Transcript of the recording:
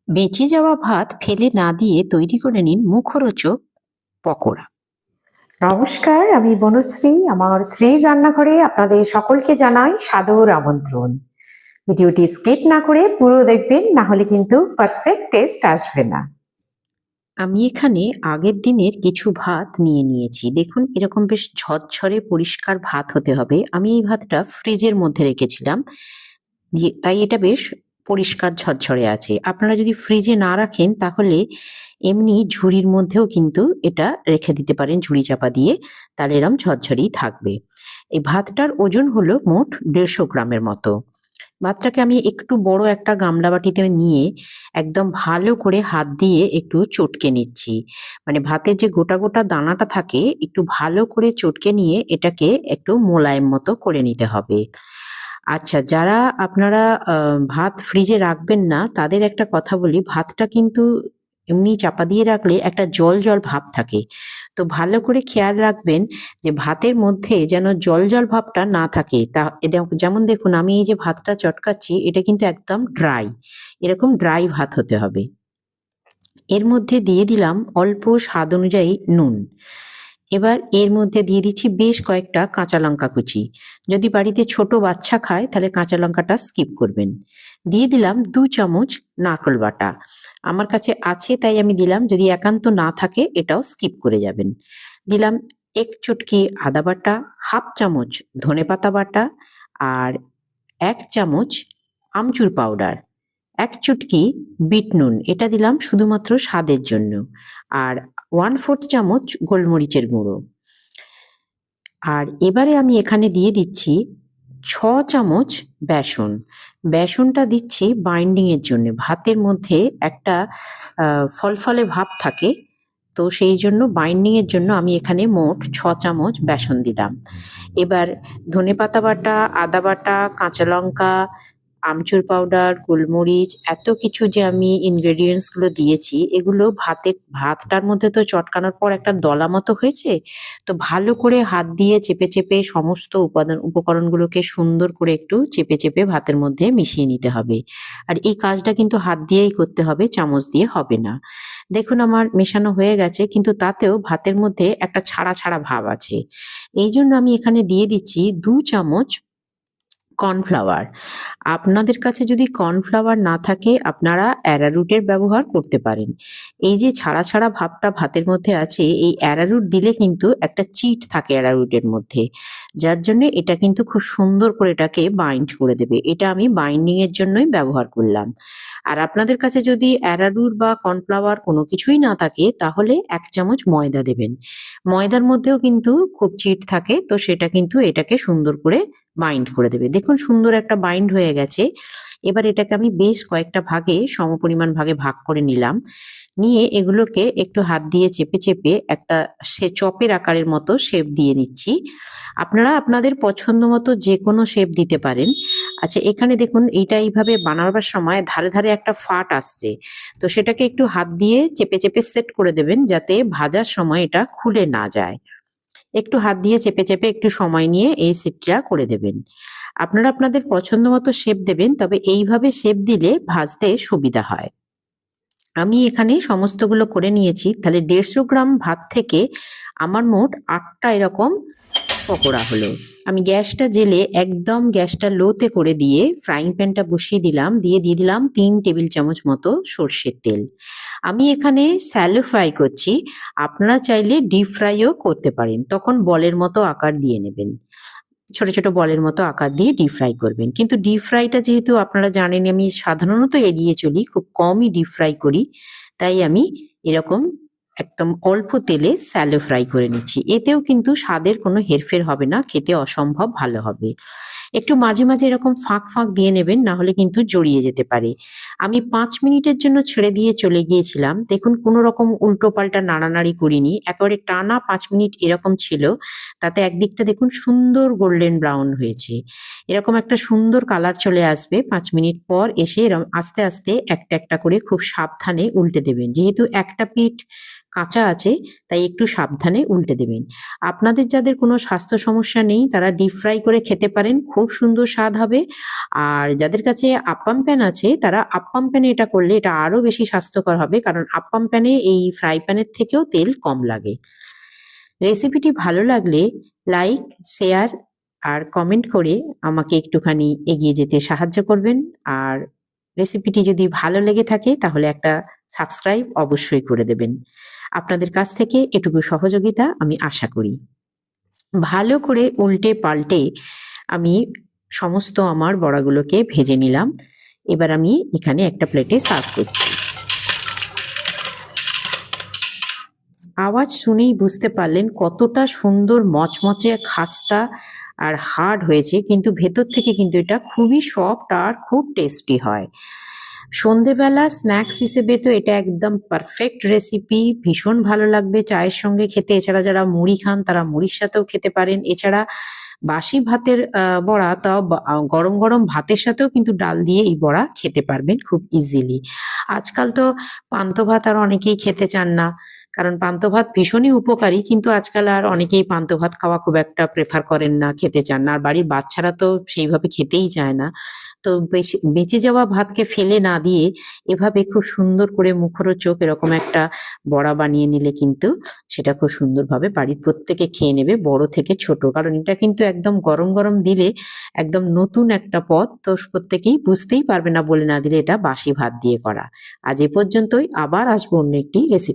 বেঁচে যাওয়া ভাত ফেলে না দিয়ে তৈরি করে নিন মুখরোচক পকোড়া। নমস্কার, আমি বনশ্রী। আমার শ্রীর রান্নাঘরে আপনাদের সকলকে জানাই সাদর আমন্ত্রণ। ভিডিওটি স্কিপ না করে পুরো দেখবেন, না হলে কিন্তু পারফেক্ট টেস্ট আসবে না। আমি এখানে আগের দিনের কিছু ভাত নিয়ে নিয়েছি। দেখুন এরকম বেশ ঝরঝরে পরিষ্কার ভাত হতে হবে। আমি এই ভাতটা ফ্রিজের মধ্যে রেখেছিলাম, তাই এটা বেশ পরিষ্কার ঝরঝরে আছে। আপনারা যদি ফ্রিজে না রাখেন তাহলে এমনি ঝুড়ির মধ্যেও কিন্তু এটা রেখে দিতে পারেন, ঝুড়ি চাপা দিয়ে, তাহলে এরম ঝরঝরেই থাকবে। এই ভাতটার ওজন হলো মোট 150 গ্রামের মতো। ভাতটাকে আমি একটু বড় একটা গামলা বাটিতে নিয়ে একদম ভালো করে হাত দিয়ে একটু চটকে নিচ্ছি। মানে ভাতের যে গোটা গোটা দানাটা থাকে একটু ভালো করে চটকে নিয়ে এটাকে একটু মোলায়েম মতো করে নিতে হবে। আচ্ছা, যারা আপনারা ভাত ফ্রিজে রাখবেন না তাদের একটা কথা বলি, ভাতটা কিন্তু এমনি চাপা দিয়ে রাখলে একটা জল জল ভাব থাকে। তো ভালো করে খেয়াল রাখবেন যে ভাতের মধ্যে যেন জল জল ভাবটা না থাকে। তা যেমন দেখুন আমি এই যে ভাতটা চটকাচ্ছি এটা কিন্তু একদম ড্রাই, এরকম ড্রাই ভাত হতে হবে। এর মধ্যে দিয়ে দিলাম অল্প স্বাদ অনুযায়ী নুন। এবার এর মধ্যে দিয়ে দিচ্ছি বেশ কয়েকটা কাঁচা লঙ্কা কুচি। যদি বাড়িতে ছোট বাচ্চা খায় তাহলে কাঁচা লঙ্কাটা স্কিপ করবেন। দিয়ে দিলাম 2 চামচ নারকেল বাটা। আমার কাছে আছে তাই আমি দিলাম, যদি একান্ত না থাকে এটাও স্কিপ করে যাবেন। দিলাম 1 চুটকি আদা বাটা, হাফ চামচ ধনেপাতা বাটা, আর 1 চামচ আমচুর পাউডার, 1 চুটকি বিট নুন, এটা দিলাম শুধুমাত্র স্বাদের জন্য, আর 1/4 চামচ গোলমরিচের গুঁড়ো। আর এবারে আমি এখানে দিয়ে দিচ্ছি 6 চামচ বেসন। বেসনটা দিচ্ছি বাইন্ডিং এর জন্য। ভাতের মধ্যে একটা ফলফলে ভাব থাকে, তো সেই জন্য বাইন্ডিং এর জন্য আমি এখানে মোট 6 চামচ বেসন দিলাম। এবার ধনেপাতা বাটা, আদা বাটা, কাঁচা লঙ্কা, আমচুর পাউডার, গোলমরিচ, এত কিছু যে আমি ইনগ্রেডিয়েন্টস গুলো দিয়েছি এগুলো ভাতটার মধ্যে তো চটকানোর পর একটা দলা মতো হয়েছে। তো ভালো করে হাত দিয়ে চেপে চেপে সমস্ত উপকরণগুলোকে সুন্দর করে একটু চেপে চেপে ভাতের মধ্যে মিশিয়ে নিতে হবে। আর এই কাজটা কিন্তু হাত দিয়েই করতে হবে, চামচ দিয়ে হবে না। দেখুন আমার মেশানো হয়ে গেছে, কিন্তু তাতেও ভাতের মধ্যে একটা ছাড়া ছাড়া ভাব আছে। এই জন্য আমি এখানে দিয়ে দিচ্ছি 2 চামচ কর্নফ্লাওয়ার। আপনাদের কাছে যদি কর্নফ্লাওয়ার না থাকে আপনারা অ্যারারুটের ব্যবহার করতে পারেন। এই যে ছাড়া ছাড়া ভাবটা ভাতের মধ্যে আছে, এই অ্যারারুট দিলে কিন্তু একটা চিট থাকে অ্যারারুটের মধ্যে, যার জন্য এটা কিন্তু খুব সুন্দর করে এটাকে বাইন্ড করে দেবে। এটা আমি বাইন্ডিং এর জন্যই ব্যবহার করলাম। আর আপনাদের কাছে যদি অ্যারারুট বা কর্নফ্লাওয়ার কোনো কিছুই না থাকে তাহলে 1 চামচ ময়দা দেবেন। ময়দার মধ্যেও কিন্তু খুব চিট থাকে, তো সেটা কিন্তু এটাকে সুন্দর করে বাইন্ড করে দেবে। দেখুন সুন্দর একটা বাইন্ড হয়ে গেছে। এবার এটাকে আমি বেশ কয়েকটা ভাগে সমপরিমাণ ভাগে ভাগ করে নিলাম। নিয়ে এগুলোকে একটু হাত দিয়ে চেপে চেপে একটা চপের আকারের মতো শেপ দিয়ে নিচ্ছি। আপনারা আপনাদের পছন্দ মতো যে কোনো শেপ দিতে পারেন। আচ্ছা, এখানে দেখুন এইটা এইভাবে বানাবার সময় ধারে ধারে একটা ফাট আসছে, তো সেটাকে একটু হাত দিয়ে চেপে চেপে সেট করে দেবেন যাতে ভাজার সময় এটা খুলে না যায়। একটু হাত দিয়ে চেপে চেপে একটু সময় নিয়ে এই সেটটা করে দেবেন। আপনারা আপনাদের পছন্দ মতো শেপ দেবেন, তবে এইভাবে শেপ দিলে ভাজতে সুবিধা হয়। আমি এখানে সমস্তগুলো করে নিয়েছি, তাহলে 150 গ্রাম ভাত থেকে আমার মোট 8টা এরকম পকোড়া হলো। আমি গ্যাসটা জেলে একদম গ্যাসটা লোতে করে দিয়ে ফ্রাইং প্যানটা বসিয়ে দিলাম, দিয়ে দিলাম 3 টেবিল চামচ মতো সর্ষের তেল। আমি এখানে স্যালো ফ্রাই করছি, আপনারা চাইলে ডিপ ফ্রাইও করতে পারেন, তখন বলের মতো আকার দিয়ে নেবেন। ছোট ছোট বলের মতো আকার দিয়ে ডিপ ফ্রাই করবেন। কিন্তু ডিপ ফ্রাইটা যেহেতু আপনারা জানেন আমি সাধারণত এড়িয়ে চলি, খুব কমই ডিপ ফ্রাই করি, তাই আমি এরকম একদম অল্প তেলে স্যালো ফ্রাই করে নিচ্ছি। এতেও কিন্তু স্বাদের কোনো হেরফের হবে না, খেতে অসম্ভব ভালো হবে। একটু মাঝে মাঝে এরকম ফাঁক ফাঁক দিয়ে নেবেন, না হলে কিন্তু জড়িয়ে যেতে পারে। আমি 5 মিনিটের জন্য ছেড়ে দিয়ে চলে গিয়েছিলাম। দেখুন কোনো রকম উল্টো পাল্টা নাড়ানাড়ি করিনি, একেবারে টানা 5 মিনিট এরকম ছিল। তাতে একদিকটা দেখুন সুন্দর গোল্ডেন ব্রাউন হয়েছে, এরকম একটা সুন্দর কালার চলে আসবে 5 মিনিট পর। এসে এরকম আস্তে আস্তে একটা একটা করে খুব সাবধানে উল্টে দেবেন, যেহেতু একটা পিঠ কাঁচা আছে, তাই একটু সাবধানে উল্টে দেবেন। আপনাদের যাদের কোনো স্বাস্থ্য সমস্যা নেই তারা ডিপ ফ্রাই করে খেতে পারেন, খুব সুন্দর স্বাদ হবে। আর যাদের কাছে আপ্পাম প্যান আছে তারা আপ্পাম প্যানে এটা করলে এটা আরো বেশি স্বাস্থ্যকর হবে, কারণ আপ্পাম প্যানে এই ফ্রাই প্যানের থেকেও তেল কম লাগে। রেসিপিটি ভালো লাগলে লাইক, শেয়ার আর কমেন্ট করে আমাকে একটুখানি এগিয়ে যেতে সাহায্য করবেন। আর রেসিপিটি যদি ভালো লেগে থাকে তাহলে একটা সাবস্ক্রাইব অবশ্যই করে দেবেন। আপনাদের কাছ থেকে এটুকু সহযোগিতা আমি আশা করি। ভালো করে উল্টে পাল্টে আমি সমস্ত আমার বড়াগুলোকে ভেজে নিলাম। এবার আমি এখানে একটা প্লেটে সার্ভ করছি। আওয়াজ শুনেই বুঝতে পারলেন কতটা সুন্দর মচমচে, খাস্তা আর হার্ড হয়েছে, কিন্তু ভেতর থেকে কিন্তু এটা খুবই সফট আর খুব টেস্টি হয়। সন্ধেবেলা স্ন্যাক্স হিসেবে তো এটা একদম পারফেক্ট রেসিপি, ভীষণ ভালো লাগবে চায়ের সঙ্গে খেতে। এছাড়া যারা মুড়ি খান তারা মুড়ির সাথেও খেতে পারেন। এছাড়া বাসি ভাতের বড়া, তাও গরম গরম ভাতের সাথেও কিন্তু ডাল দিয়ে এই বড়া খেতে পারবেন খুব ইজিলি। আজকাল তো পান্তা ভাত আর অনেকেই খেতে চান না, কারণ পান্তা ভাত ভীষণই উপকারী, কিন্তু আজকাল আর অনেকেই পান্তা ভাত খাওয়া খুব একটা প্রেফার করেন না, খেতে চান না। আর বাড়ির বাচ্চারা তো সেইভাবে খেতেই চায় না। তো বেঁচে যাওয়া ভাতকে ফেলে না দিয়ে এভাবে খুব সুন্দর করে মুখরোচক এরকম একটা বড়া বানিয়ে নিলে কিন্তু সেটা খুব সুন্দরভাবে বাড়ির প্রত্যেকে খেয়ে নেবে, বড় থেকে ছোট। কারণ এটা কিন্তু একদম গরম গরম দিলে একদম নতুন একটা পদ, তো প্রত্যেকেই বুঝতেই পারবে না বলে না দিলে এটা বাসি ভাত দিয়ে করা। আজ এ পর্যন্তই, আবার আসবো অন্য একটি রেসিপি।